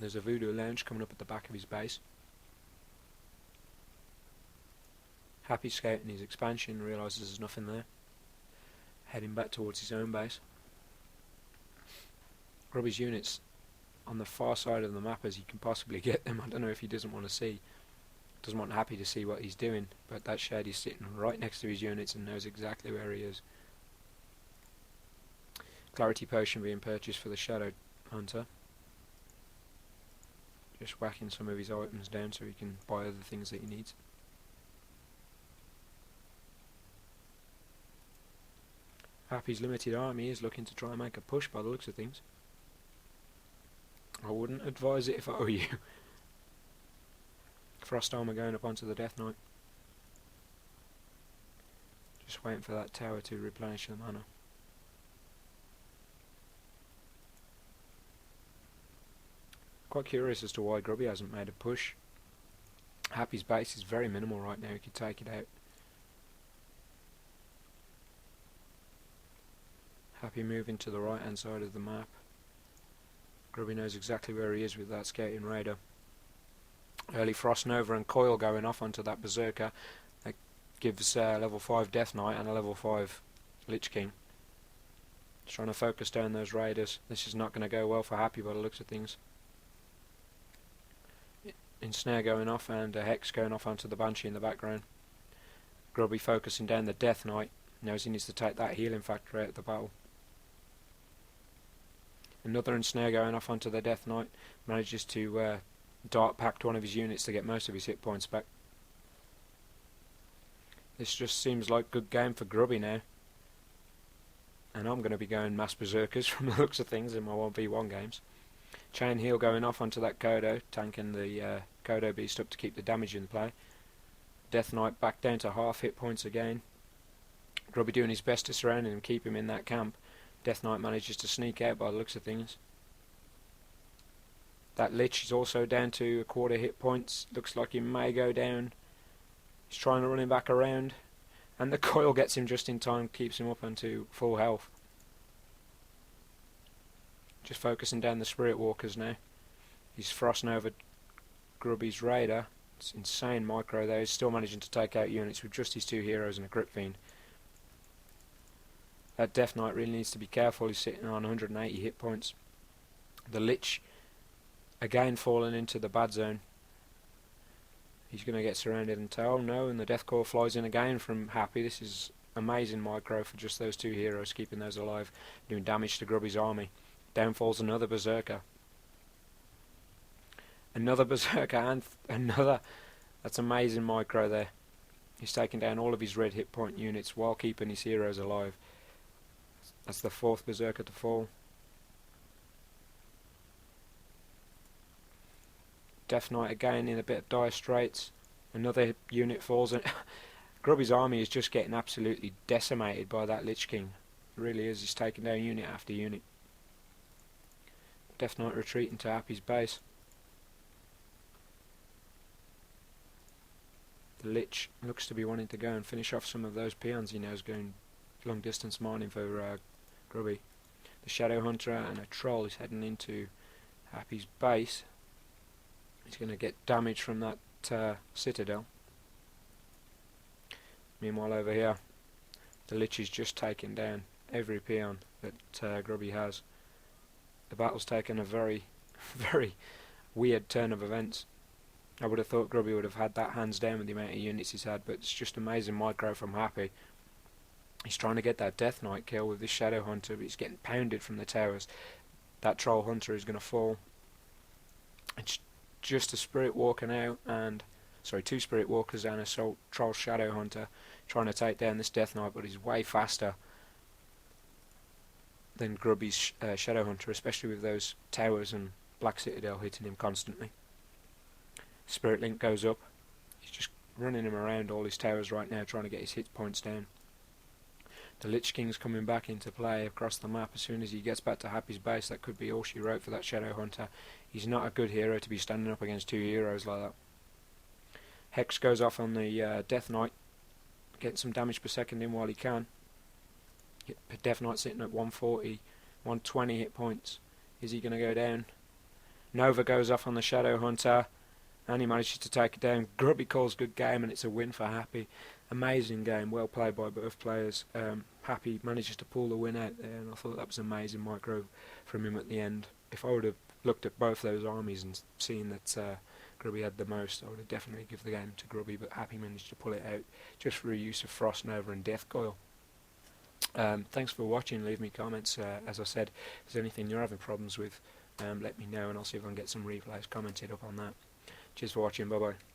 There's a voodoo lounge coming up at the back of his base. Happy's scouting his expansion, realises there's nothing there. Heading back towards his own base. Grubby's units on the far side of the map as he can possibly get them. I don't know if he doesn't want Happy to see what he's doing, but that shed is sitting right next to his units and knows exactly where he is. Clarity potion being purchased for the Shadow Hunter. Just whacking some of his items down so he can buy other things that he needs. Happy's limited army is looking to try and make a push by the looks of things. I wouldn't advise it if I were you. Frost armor going up onto the Death Knight. Just waiting for that tower to replenish the mana. Quite curious as to why Grubby hasn't made a push. Happy's base is very minimal right now, he could take it out. Happy moving to the right hand side of the map. Grubby knows exactly where he is with that scouting radar. Early Frost Nova and Coil going off onto that Berserker. That gives level 5 Death Knight and a level 5 Lich King. Just trying to focus down those raiders. This is not going to go well for Happy by the looks of things. Ensnare going off and a Hex going off onto the Banshee in the background. Grubby focusing down the Death Knight. Knows he needs to take that healing factor out of the battle. Another Ensnare going off onto the Death Knight. Manages to dart packed one of his units to get most of his hit points back. This just seems like good game for Grubby now. And I'm going to be going Mass Berserkers from the looks of things in my 1v1 games. Chain Heal going off onto that Kodo, tanking the Kodo Beast up to keep the damage in play. Death Knight back down to half hit points again. Grubby doing his best to surround him and keep him in that camp. Death Knight manages to sneak out by the looks of things. That Lich is also down to a quarter hit points. Looks like he may go down. He's trying to run him back around. And the Coil gets him just in time, keeps him up onto full health. Just focusing down the Spirit Walkers now. He's Frost Nova Grubby's Raider. It's insane micro though. He's still managing to take out units with just his 2 heroes and a Crypt Fiend. That Death Knight really needs to be careful. He's sitting on 180 hit points. The Lich again falling into the bad zone. He's going to get surrounded and oh no, and the Death Core flies in again from Happy. This is amazing micro for just those 2 heroes, keeping those alive, doing damage to Grubby's army. Down falls another Berserker. Another Berserker and another. That's amazing micro there. He's taking down all of his red hit point units while keeping his heroes alive. That's the 4th Berserker to fall. Death Knight again in a bit of dire straits. Another unit falls. And Grubby's army is just getting absolutely decimated by that Lich King. It really is. He's taking down unit after unit. Death Knight retreating to Happy's base. The Lich looks to be wanting to go and finish off some of those peons he knows going long distance mining for Grubby. The Shadow Hunter and a Troll is heading into Happy's base. He's going to get damage from that Citadel. Meanwhile over here, the Lich is just taking down every peon that Grubby has. The battle's taken a very, very weird turn of events. I would have thought Grubby would have had that hands down with the amount of units he's had, but it's just amazing micro from Happy. He's trying to get that Death Knight kill with this Shadow Hunter, but he's getting pounded from the towers. That Troll Hunter is going to fall. It's just a Spirit Walker now, and 2 Spirit Walkers and a Troll Shadow Hunter trying to take down this Death Knight, but he's way faster than Grubby's Shadow Hunter, especially with those towers and Black Citadel hitting him constantly. Spirit Link goes up. He's just running him around all his towers right now, trying to get his hit points down. The Lich King's coming back into play across the map. As soon as he gets back to Happy's base, that could be all she wrote for that Shadow Hunter. He's not a good hero to be standing up against 2 heroes like that. Hex goes off on the Death Knight, getting some damage per second in while he can. Death Knight sitting at 140, 120 hit points. Is he going to go down? Nova goes off on the Shadow Hunter, and he manages to take it down. Grubby calls good game, and it's a win for Happy. Amazing game, well played by both players. Happy manages to pull the win out there, and I thought that was amazing micro from him at the end. If I would have looked at both those armies and seen that Grubby had the most, I would have definitely given the game to Grubby, but Happy managed to pull it out just through use of Frost Nova and Death Coil. Thanks for watching. Leave me comments. As I said, if there's anything you're having problems with, let me know, and I'll see if I can get some replays commented up on that. Cheers for watching. Bye bye.